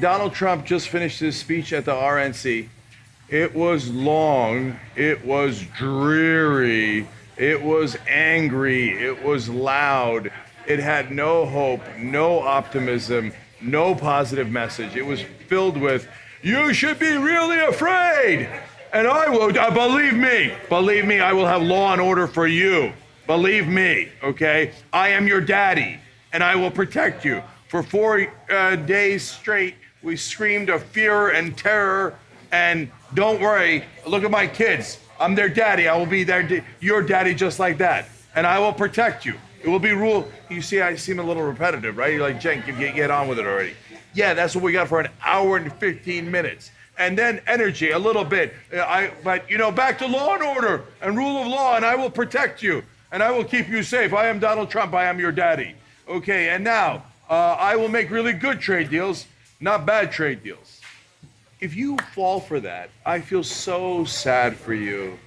Donald Trump just finished his speech at the RNC. It was long, it was dreary, it was angry, it was loud. It had no hope, no optimism, no positive message. It was filled with, you should be really afraid. And I will, believe me, I will have law and order for you. Believe me, okay? I am your daddy, and I will protect you. For 4 days straight, we screamed of fear and terror, and don't worry, look at my kids. I'm their daddy. I will be your daddy just like that. And I will protect you. It will be rule. You see, I seem a little repetitive, right? You're like, Cenk, you get on with it already. Yeah, that's what we got for an hour and 15 minutes. And then energy, a little bit. But, back to law and order and rule of law, and I will protect you. And I will keep you safe. I am Donald Trump. I am your daddy. Okay, and now, I will make really good trade deals, not bad trade deals. If you fall for that, I feel so sad for you.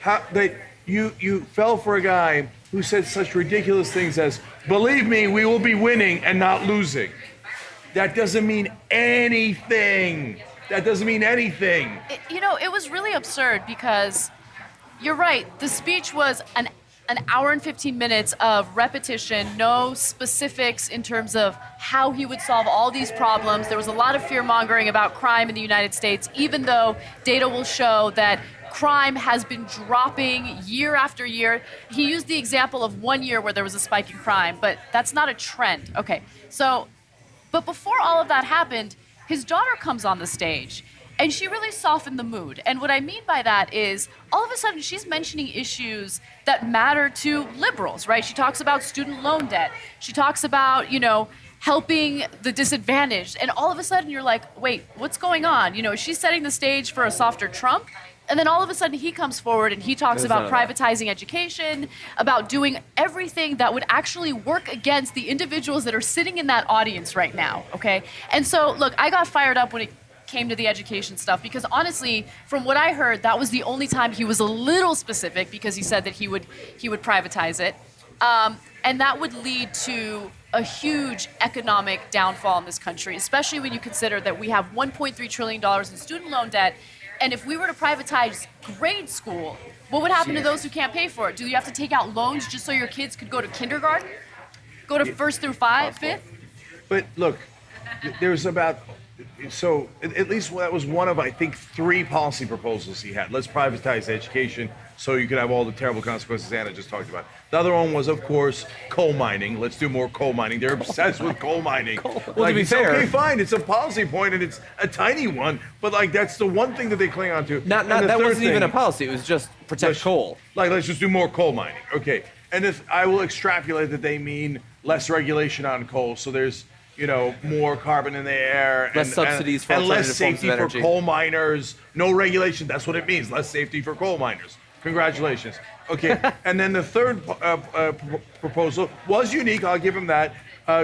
That you fell for a guy who said such ridiculous things as, believe me, we will be winning and not losing. That doesn't mean anything. That doesn't mean anything. It was really absurd because you're right. The speech was an hour and 15 minutes of repetition, no specifics in terms of how he would solve all these problems. There was a lot of fear-mongering about crime in the United States, even though data will show that crime has been dropping year after year. He used the example of 1 year where there was a spike in crime, but that's not a trend. Okay, but before all of that happened, his daughter comes on the stage. And she really softened the mood. And what I mean by that is, all of a sudden, she's mentioning issues that matter to liberals, right? She talks about student loan debt. She talks about, helping the disadvantaged. And all of a sudden, you're like, wait, what's going on? She's setting the stage for a softer Trump. And then all of a sudden, he comes forward and he talks about privatizing education, about doing everything that would actually work against the individuals that are sitting in that audience right now, okay? And so, look, I got fired up when it came to the education stuff because honestly, from what I heard, that was the only time he was a little specific because he said that he would privatize it, and that would lead to a huge economic downfall in this country, especially when you consider that we have $1.3 trillion in student loan debt, and if we were to privatize grade school, what would happen to those who can't pay for it? Do you have to take out loans just so your kids could go to kindergarten, go to first through fifth? But look, there's about. So at least that was one of, I think, 3 policy proposals he had. Let's privatize education so you could have all the terrible consequences Anna just talked about. The other one was, of course, coal mining. Let's do more coal mining. They're obsessed with coal mining. Well, to be fair, okay, fine. It's a policy point and it's a tiny one, but that's the one thing that they cling on to. That wasn't even a policy. It was just protect coal. Let's just do more coal mining. Okay. And if I will extrapolate that they mean less regulation on coal, so there's more carbon in the air, less subsidies for and less alternative forms of safety for energy. coal miners, no regulation. That's what it means. Less safety for coal miners. Congratulations. Okay, and then the third proposal was unique. I'll give him that.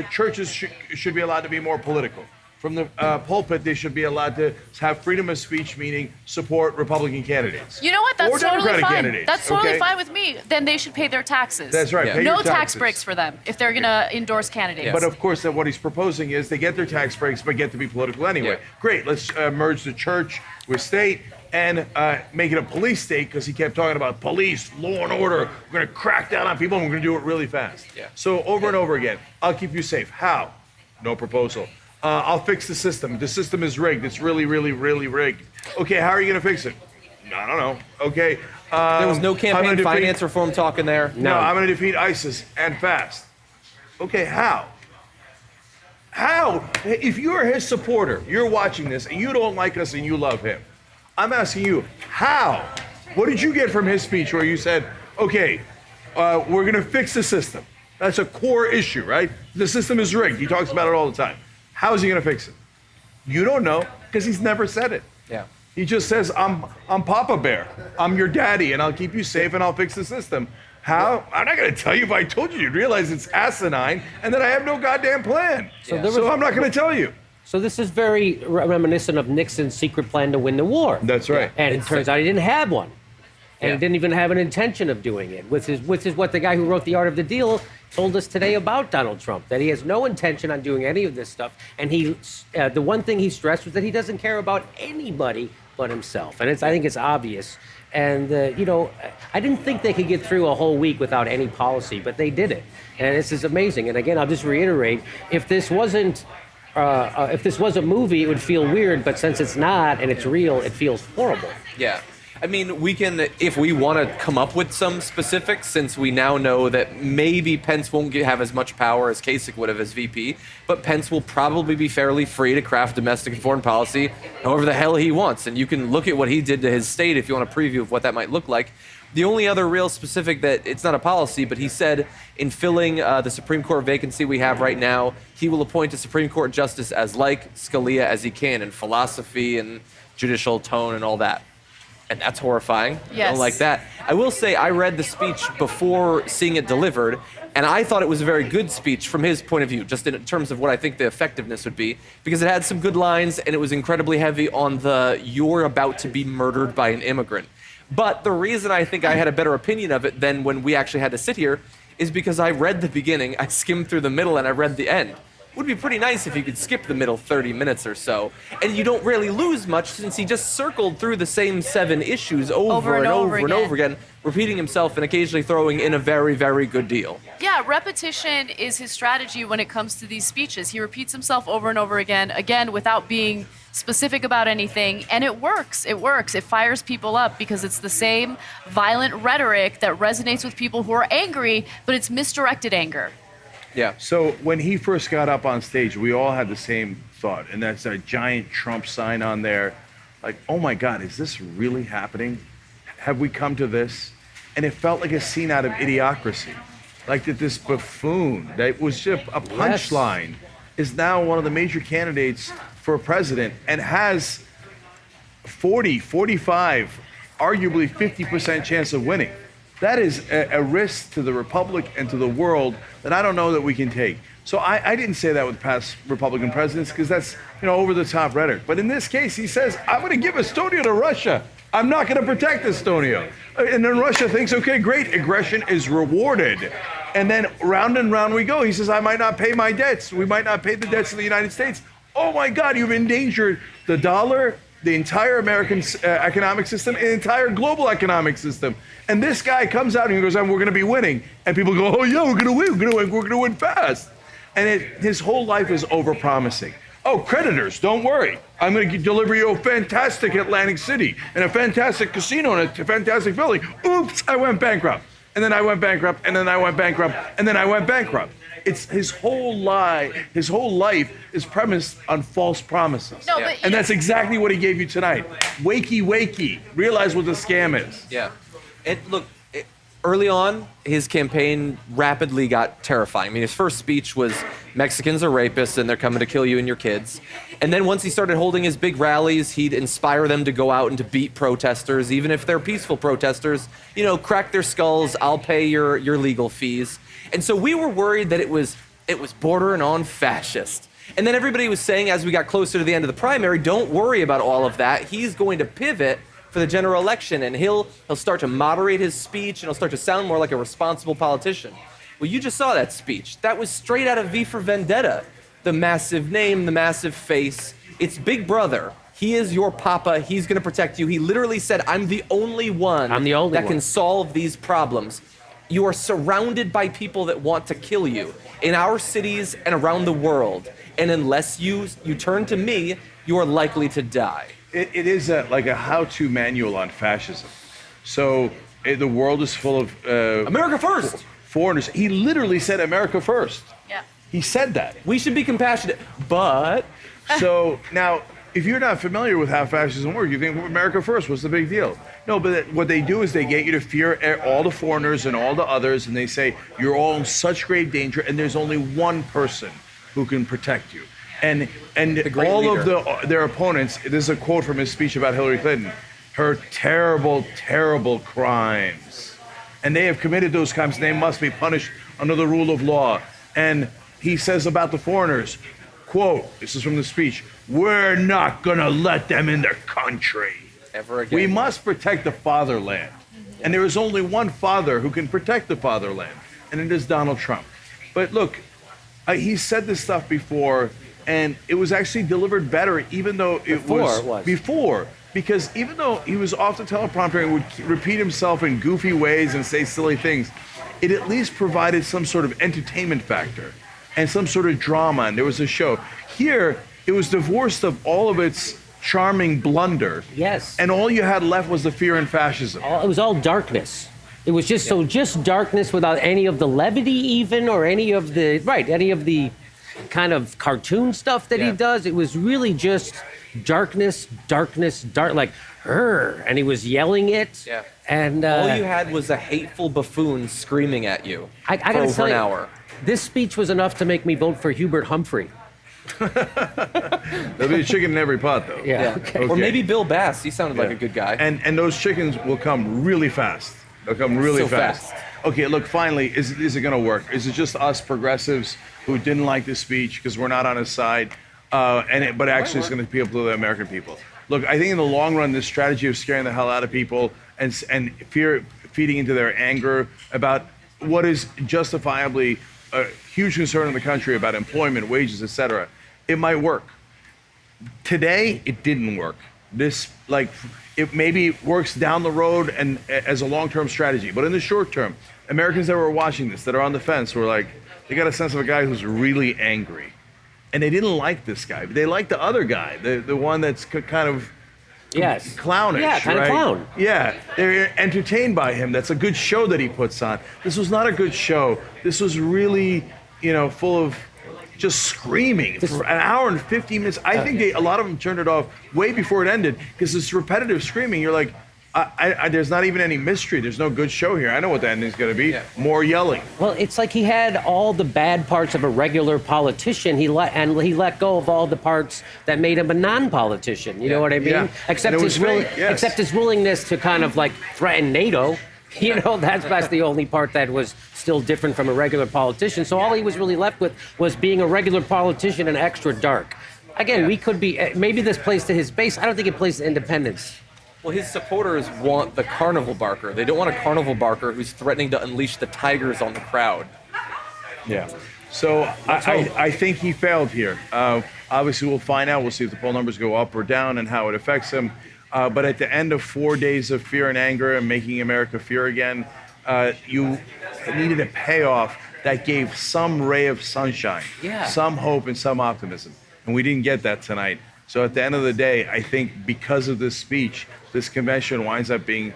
Churches should be allowed to be more political. From the pulpit, they should be allowed to have freedom of speech, meaning support Republican candidates. You know what? That's or totally Democratic fine. candidates. That's totally okay? fine with me. Then they should pay their taxes. That's right. Yeah. Pay No your tax taxes. breaks for them if they're going to endorse candidates. But of course, what he's proposing is they get their tax breaks, but get to be political anyway. Yeah. Great. Let's merge the church with state and make it a police state because he kept talking about police, law and order. We're going to crack down on people and we're going to do it really fast. Yeah. So over and over again, I'll keep you safe. How? No proposal. I'll fix the system. The system is rigged. It's really, really, really rigged. Okay, how are you going to fix it? I don't know. Okay. There was no campaign finance reform talk in there. No, I'm going to defeat ISIS and fast. Okay, how? How? If you're his supporter, you're watching this, and you don't like us and you love him, I'm asking you, how? What did you get from his speech where you said, okay, we're going to fix the system? That's a core issue, right? The system is rigged. He talks about it all the time. How is he going to fix it? You don't know because he's never said it. Yeah. He just says, I'm Papa Bear. I'm your daddy, and I'll keep you safe, and I'll fix the system. How? I'm not going to tell you. If I told you, you'd realize it's asinine, and that I have no goddamn plan. So I'm not going to tell you. So this is very reminiscent of Nixon's secret plan to win the war. That's right. And it turns out he didn't have one. And he didn't even have an intention of doing it. Which is what the guy who wrote The Art of the Deal told us today about Donald Trump, that he has no intention on doing any of this stuff. And the one thing he stressed was that he doesn't care about anybody but himself. And I think it's obvious. And, I didn't think they could get through a whole week without any policy, but they did it. And this is amazing. And again, I'll just reiterate, if this was a movie, it would feel weird, but since it's not and it's real, it feels horrible. Yeah. I mean, we can, if we want to come up with some specifics, since we now know that maybe Pence won't have as much power as Kasich would have as VP, but Pence will probably be fairly free to craft domestic and foreign policy however the hell he wants. And you can look at what he did to his state if you want a preview of what that might look like. The only other real specific that it's not a policy, but he said in filling the Supreme Court vacancy we have right now, he will appoint a Supreme Court justice as like Scalia as he can in philosophy and judicial tone and all that. And that's horrifying. Yes. I don't like that. I will say I read the speech before seeing it delivered, and I thought it was a very good speech from his point of view, just in terms of what I think the effectiveness would be, because it had some good lines, and it was incredibly heavy on the "you're about to be murdered by an immigrant." But the reason I think I had a better opinion of it than when we actually had to sit here is because I read the beginning, I skimmed through the middle, and I read the end. Would be pretty nice if you could skip the middle 30 minutes or so. And you don't really lose much since he just circled through the same 7 issues over and over again, repeating himself and occasionally throwing in a very, very good deal. Yeah, repetition is his strategy when it comes to these speeches. He repeats himself over and over again, without being specific about anything, and it works. It works. It fires people up because it's the same violent rhetoric that resonates with people who are angry, but it's misdirected anger. Yeah. So when he first got up on stage, we all had the same thought, and that's a giant Trump sign on there. Like, oh my God, is this really happening? Have we come to this? And it felt like a scene out of Idiocracy. Like that this buffoon that was just a punchline is now one of the major candidates for president and has 40, 45, arguably 50% chance of winning. That is a risk to the Republic and to the world that I don't know that we can take. So I didn't say that with past Republican presidents because that's over-the-top rhetoric. But in this case, he says, I'm going to give Estonia to Russia. I'm not going to protect Estonia. And then Russia thinks, okay, great, aggression is rewarded. And then round and round we go. He says, I might not pay my debts. We might not pay the debts of the United States. Oh my God, you've endangered the dollar, the entire American economic system, and the entire global economic system. And this guy comes out and he goes, we're going to be winning. And people go, oh yeah, we're going to win. We're going to win fast. And his whole life is over-promising. Oh, creditors, don't worry. I'm going to deliver you a fantastic Atlantic City and a fantastic casino and a fantastic building. Oops, I went bankrupt. And then I went bankrupt, and then I went bankrupt, and then I went bankrupt. It's his whole life is premised on false promises. No, but and that's exactly what he gave you tonight. Wakey, wakey. Realize what the scam is. Yeah. Early on, his campaign rapidly got terrifying. I mean, his first speech was Mexicans are rapists and they're coming to kill you and your kids. And then once he started holding his big rallies, he'd inspire them to go out and to beat protesters, even if they're peaceful protesters. Crack their skulls, I'll pay your legal fees. And so we were worried that it was bordering on fascist. And then everybody was saying as we got closer to the end of the primary, don't worry about all of that. He's going to pivot for the general election, and he'll start to moderate his speech, and he'll start to sound more like a responsible politician. Well, you just saw that speech. That was straight out of V for Vendetta. The massive name, the massive face. It's Big Brother. He is your papa. He's going to protect you. He literally said, I'm the only one that can solve these problems. You are surrounded by people that want to kill you in our cities and around the world. And unless you turn to me, you are likely to die. It is like a how-to manual on fascism. So the world is full of America first. Foreigners. He literally said America first. Yeah. He said that. We should be compassionate, but so now, if you're not familiar with how fascism works, you think America first. What's the big deal? No, but what they do is they get you to fear all the foreigners and all the others, and they say you're all in such grave danger, and there's only one person who can protect you. And all of their opponents, this is a quote from his speech about Hillary Clinton, her terrible, terrible crimes. And they have committed those crimes, and they must be punished under the rule of law. And he says about the foreigners, quote, this is from the speech, we're not going to let them in their country. Ever again. We must protect the fatherland. And there is only one father who can protect the fatherland, and it is Donald Trump. But look, he said this stuff before, and it was actually delivered better, even though before. Because even though he was off the teleprompter and would repeat himself in goofy ways and say silly things, it at least provided some sort of entertainment factor and some sort of drama, and there was a show. Here, it was divorced of all of its charming blunder. Yes. And all you had left was the fear and fascism. It was all darkness. It was just just darkness without any of the levity even, or any of the kind of cartoon stuff that he does. It was really just darkness, like, "Rrr," and he was yelling it. Yeah. And all you had was a hateful buffoon screaming at you I for gotta over tell an you, hour. this speech was enough to make me vote for Hubert Humphrey. There'll be a chicken in every pot, though. Yeah. Or Okay. maybe Bill Bass. He sounded like a good guy. And those chickens will come really fast. They'll come really So fast. fast. Okay, look, finally, is it going to work? Is it just us progressives who didn't like the speech because we're not on his side? But actually it's going to appeal to the American people. Look, I think in the long run, this strategy of scaring the hell out of people and feeding into their anger about what is justifiably a huge concern in the country about employment, wages, etc., it might work. Today, it didn't work. It maybe works down the road and as a long-term strategy, but in the short term, Americans that were watching this, that are on the fence, were like, they got a sense of a guy who's really angry, and they didn't like this guy. They liked the other guy, the one that's kind of clownish, yeah, kind right? of clown. Yeah, they're entertained by him. That's a good show that he puts on. This was not a good show. This was really, full of just screaming for an hour and 50 minutes. I think a lot of them turned it off way before it ended because this repetitive screaming. You're like, there's not even any mystery. There's no good show here. I know what the ending's going to be. Yeah. More yelling. Well, it's like he had all the bad parts of a regular politician. He let go of all the parts that made him a non-politician. You know what I mean? Yeah. Except his willingness to kind of like threaten NATO. That's the only part that was still different from a regular politician. So all he was really left with was being a regular politician and extra dark. Again, we could be, maybe this plays to his base. I don't think it plays to independence. Well, his supporters want the carnival barker. They don't want a carnival barker who's threatening to unleash the tigers on the crowd. Yeah. So I think he failed here. Obviously, we'll find out. We'll see if the poll numbers go up or down and how it affects him. But at the end of 4 days of fear and anger and making America fear again, you needed a payoff that gave some ray of sunshine, some hope and some optimism. And we didn't get that tonight. So at the end of the day, I think because of this speech, this convention winds up being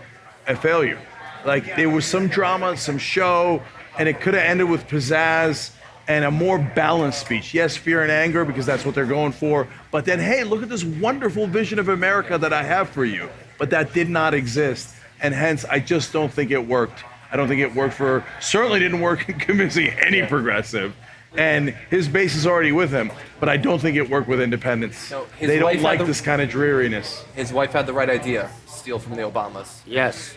a failure. Like, there was some drama, some show, and it could have ended with pizzazz and a more balanced speech. Yes, fear and anger, because that's what they're going for. But then, hey, look at this wonderful vision of America that I have for you. But that did not exist. And hence, I just don't think it worked. I don't think it worked certainly didn't work in convincing any progressive. And his base is already with him, but I don't think it worked with independents. No, they don't like this kind of dreariness. His wife had the right idea. Steal from the Obamas. Yes.